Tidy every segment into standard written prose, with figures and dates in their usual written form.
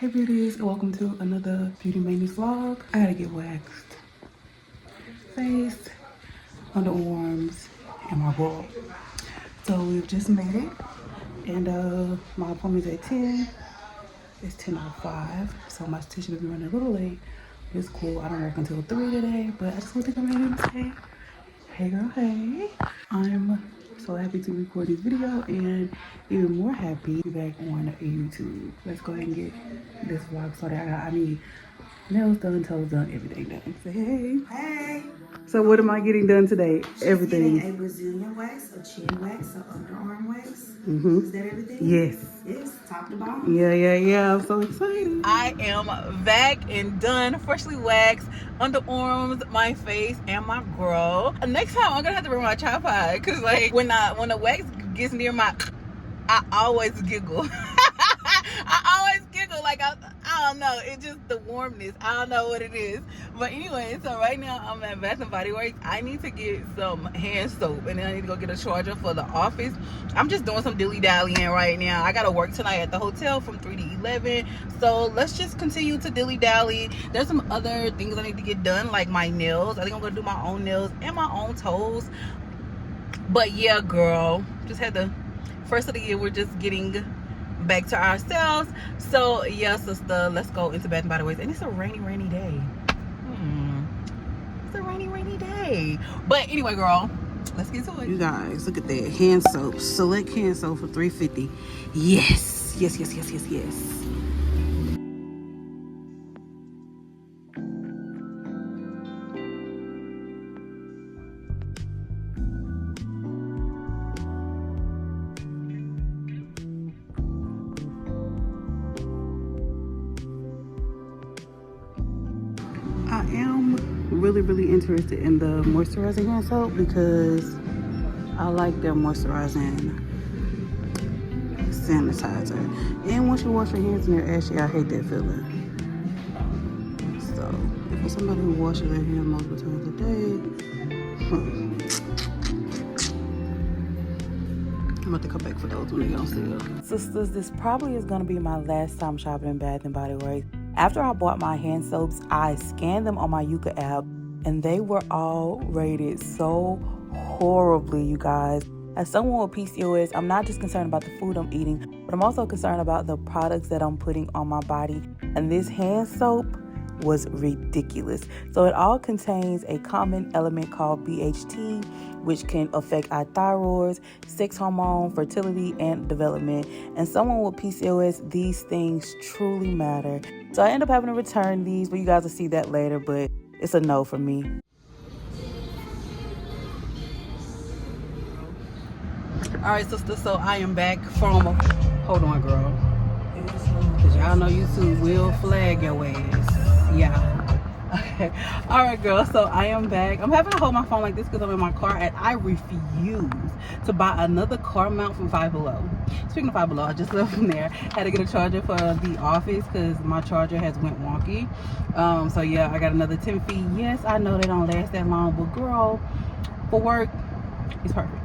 Hey beauties, and welcome to another beauty maintenance vlog. I gotta get waxed. Face, underarms, and my bra. So we've just made it. And my appointment's at 10. It's 10:05. So my esthetician will be running a little late. It's cool. I don't work until 3 today, but I just want to take a minute and say, hey girl, hey. I'm so happy to record this video and even more happy to be back on YouTube. Let's go ahead and get this vlog started. I need nails done, toes done, everything done. Say hey. Hey. So what am I getting done today? Everything. Getting a Brazilian wax, a chin wax, an underarm wax. Is that everything? Yes. Yes, top to bottom. Yeah. I'm so excited. I am back and done, freshly waxed, underarms, my face, and my girl. Next time I'm gonna have to bring my tripod, because like when the wax gets near my, I always giggle. I always giggle, like I don't know, it's just the warmness. I don't know what it is. But anyway, so right now I'm at Bath and Body Works. I need to get some hand soap, and then I need to go get a charger for the office. I'm just doing some dilly-dallying right now. I gotta work tonight at the hotel from 3 to 11. So let's just continue to dilly-dally. There's some other things I need to get done, like my nails. I think I'm gonna do my own nails and my own toes. But yeah, girl, just had the first of the year. We're just getting back to ourselves. So yeah, sister, let's go into Bath and Body Works. And it's a rainy day. It's a rainy day. But anyway, girl, let's get to it. You guys, look at that hand soap. Select hand soap for $3.50. Yes. I am really interested in the moisturizing hand soap because I like their moisturizing sanitizer. And once you wash your hands and they're ashy, I hate that feeling. So if it's somebody who washes their hands multiple times a day, I'm about to come back for those when they on sale. Sisters, this probably is going to be my last time shopping in Bath and Body Works. After I bought my hand soaps, I scanned them on my Yuka app, and they were all rated so horribly, you guys. As someone with PCOS, I'm not just concerned about the food I'm eating, but I'm also concerned about the products that I'm putting on my body. And this hand soap was ridiculous. So it all contains a common element called BHT, which can affect our thyroids, sex hormone, fertility, and development. And someone with PCOS, these things truly matter. So I end up having to return these, but you guys will see that later, but it's a no for me. All right, sister, so I am back from, hold on, girl, because y'all know YouTube will flag your ass. Yeah. Okay. All right, girl, so I am back. I'm having to hold my phone like this because I'm in my car, and I refuse to buy another car mount from Five Below. Speaking of Five Below, I just left from there. Had to get a charger for the office because my charger has went wonky. So yeah, I got another 10 feet. Yes, I know they don't last that long, but girl, for work, it's perfect.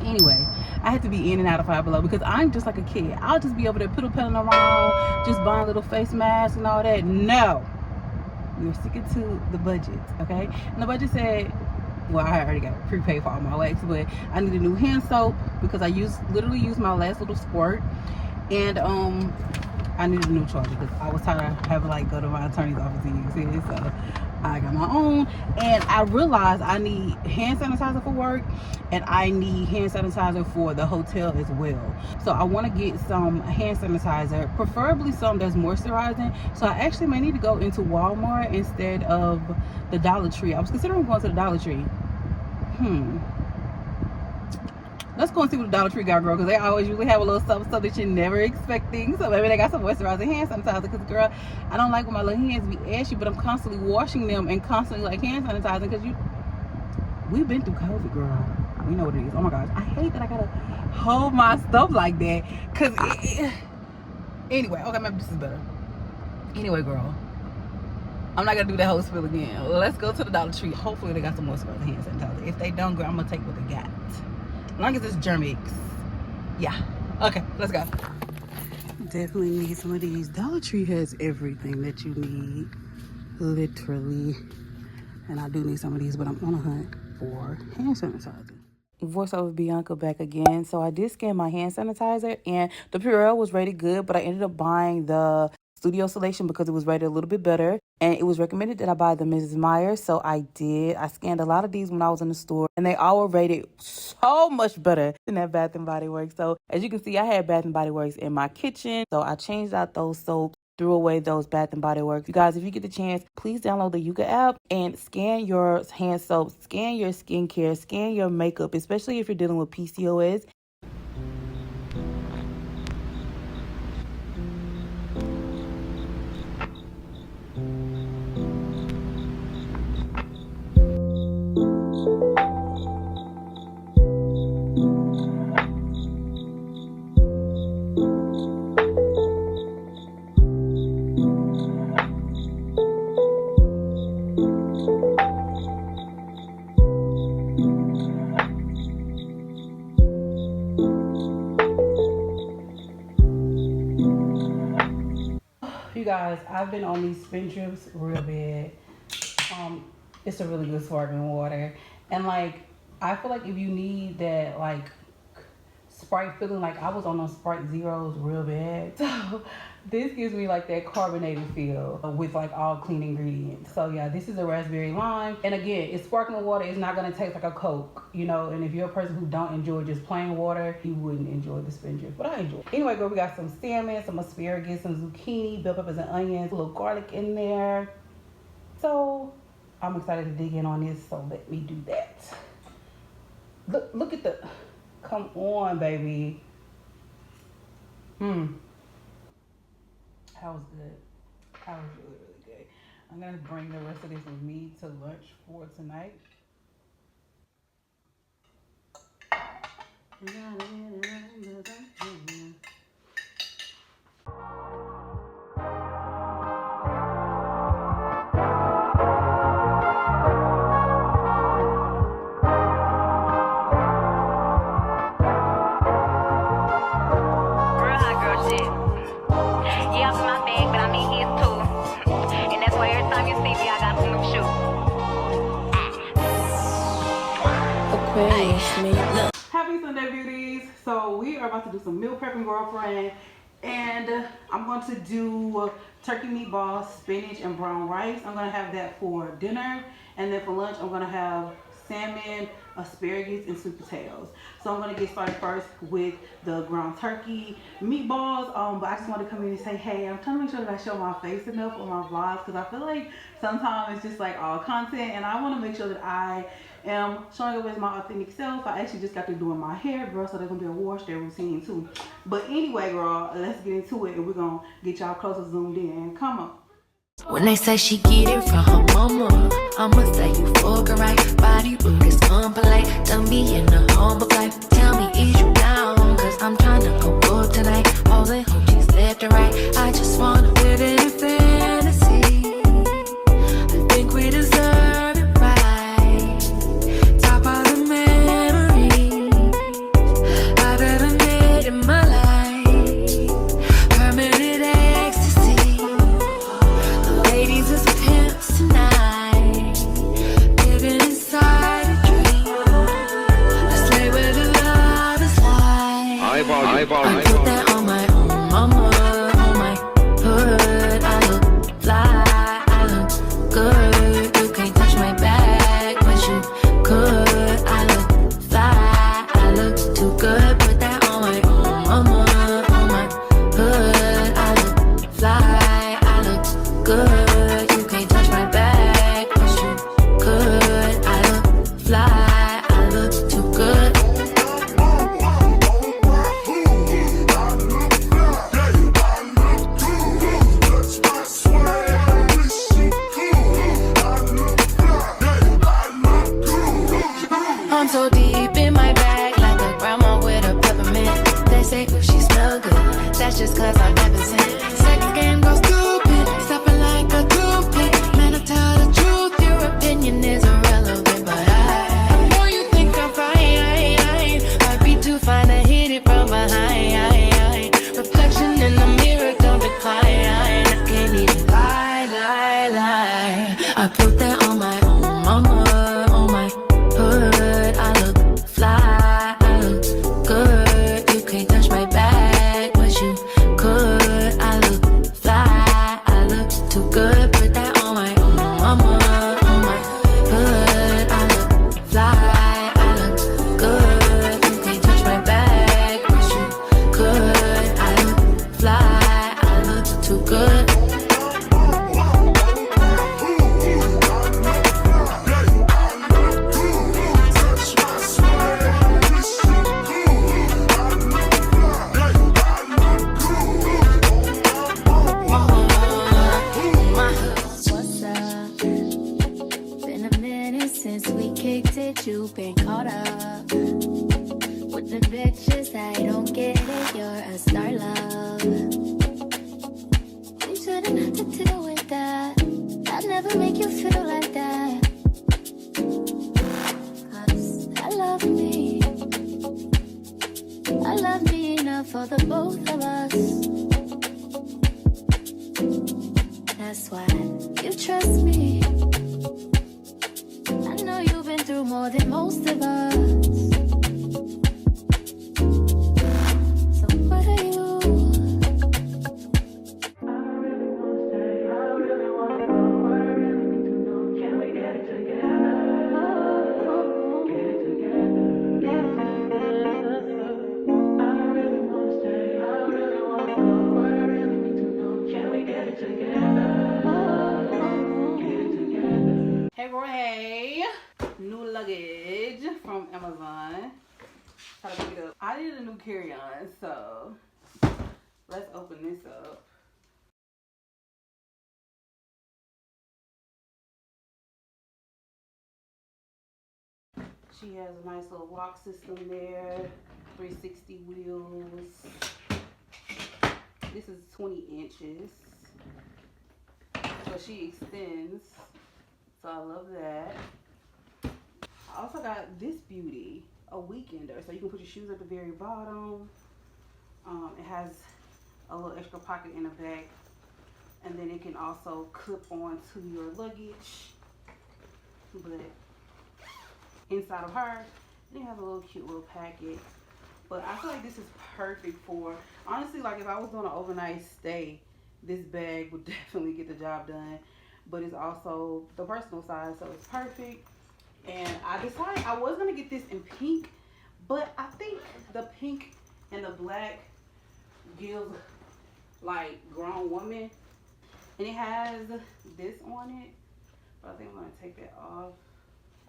Anyway, I had to be in and out of Five Below because I'm just like a kid. I'll just be over there piddle-paddling around, just buying little face masks and all that. No. We were sticking to the budget, okay? And the budget said, well, I already got prepaid for all my wax, but I need a new hand soap because I literally used my last little squirt. And I needed a new charger because I was tired of having like go to my attorney's office and use it. So I got my own, and I realized I need hand sanitizer for work, and I need hand sanitizer for the hotel as well. So I want to get some hand sanitizer, preferably some that's moisturizing. So I actually may need to go into Walmart instead of the Dollar Tree. I was considering going to the Dollar Tree. Let's go and see what the Dollar Tree got, girl, because they always usually have a little stuff that you're never expecting. So maybe they got some moisturizing hand sanitizer, because girl, I don't like when my little hands be ashy, but I'm constantly washing them and constantly like hand sanitizing, because we've been through COVID, girl. We know what it is. Oh my gosh, I hate that I gotta hold my stuff like that, because anyway, okay, maybe this is better. Anyway, girl, I'm not gonna do that whole spiel again. Let's go to the Dollar Tree. Hopefully they got some moisturizing hand sanitizer. If they don't, girl, I'm gonna take what they got. As long as it's Germix. Yeah. Okay, let's go. definitely need some of these. Dollar Tree has everything that you need, literally. And I do need some of these, but I'm on a hunt for hand sanitizer. Voiceover Bianca back again. So I did scan my hand sanitizer and the Purell was rated good, but I ended up buying the Studio Selection because it was rated a little bit better, and it was recommended that I buy the Mrs. Meyer, so I did. I scanned a lot of these when I was in the store, and they all were rated so much better than that Bath & Body Works. So as you can see, I had Bath & Body Works in my kitchen, so I changed out those soaps, threw away those Bath & Body Works. You guys, if you get the chance, please download the Yuka app and scan your hand soap, scan your skincare, scan your makeup, especially if you're dealing with PCOS. You guys, I've been on these spin drips real bad. It's a really good sparkling water, and like I feel like if you need that like Sprite feeling, like I was on those Sprite Zeros real bad, so this gives me like that carbonated feel with like all clean ingredients. So yeah, this is a raspberry lime, and again, it's sparkling water. It's not gonna taste like a Coke, you know. And if you're a person who don't enjoy just plain water, you wouldn't enjoy the spin drip, but I enjoy it. Anyway, girl, we got some salmon, some asparagus, some zucchini, bell peppers and onions, a little garlic in there. So I'm excited to dig in on this, so let me do that. Look at the, come on, baby. That was good. That was really, really good. I'm gonna bring the rest of this with me to lunch for tonight. Happy Sunday, beauties. So we are about to do some meal prepping, girlfriend, and I'm going to do turkey meatballs, spinach, and brown rice. I'm going to have that for dinner, and then for lunch I'm going to have salmon, asparagus, and sweet potatoes. So I'm going to get started first with the ground turkey meatballs, but I just want to come in and say, hey, I'm trying to make sure that I show my face enough on my vlogs, because I feel like sometimes it's just like all content, and I want to make sure that I am showing up as my authentic self. I actually just got through doing my hair, girl, so there's gonna be a wash day routine too. But anyway, girl, let's get into it, and we're gonna get y'all closer zoomed in. Come on. When they say she get it from her mama, I'ma say you fucking right. Body rude is unpolite. Done be in the humble life. Tell me, is you down? Cause I'm trying to go up tonight. All the hoochies left and right. I just wanna live in a fantasy. I think we deserve it right. Top of the memories I've ever made in my life. Permanent ecstasy. Ladies is pimps tonight, living inside a dream. Let's play where the love is like. I put that on my own mama, on my hood. I look fly, I look good. You can't touch my back, but you could. I look fly, I look too good. Put that on my own mama, on my hood. I look fly, I look good. You can't touch my back, but you could. I look fly, I look too good. I'm so deep in my bag, like a grandma with a peppermint. They say, oh, she smell good. That's just cause I'm innocent. Sex game goes stupid, stopping like a toothpick. Man, I tell the truth, your opinion is irrelevant. But I know you think I'm fine. I'd be too fine to hit it from behind. Reflection in the mirror. don't get it, you're a star, love. You shouldn't have to deal with that. I'd never make you feel like that. 'Cause I love me. I love me enough for the both of us. That's why you trust me. I know you've been through more than most of us. So what are you? Hey girl, hey. New luggage from Amazon. Try to pick it up. I did a new carry-on, so let's open this up. She has a nice little lock system there, 360 wheels. This is 20 inches, so she extends, so I love that. I also got this beauty, a weekender, so you can put your shoes at the very bottom. It has a little extra pocket in the back, and then it can also clip on to your luggage. But inside of her, it has a little cute little packet. But I feel like this is perfect for, honestly, like if I was doing an overnight stay, this bag would definitely get the job done. But it's also the personal size, so it's perfect. And I decided I was gonna get this in pink, but I think the pink and the black gives like grown woman. And it has this on it, but I think I'm gonna take that off.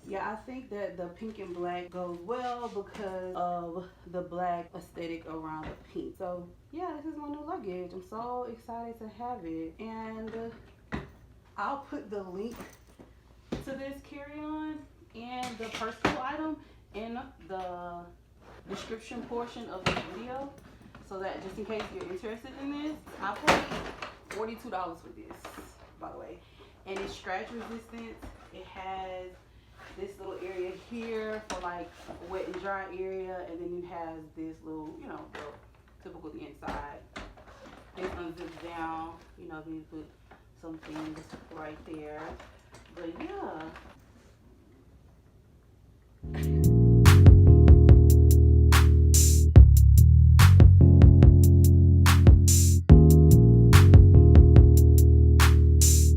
Yeah, I think that the pink and black goes well because of the black aesthetic around the pink. So yeah, this is my new luggage. I'm so excited to have it. And I'll put the link to this carry-on and the personal item in the description portion of the video, so that just in case you're interested in this. I paid $42 for this, by the way. And it's scratch resistant. It has this little area here for like wet and dry area, and then it has this little, you know, the typical the inside. This unzips down, you know, you need to put some things right there. But yeah,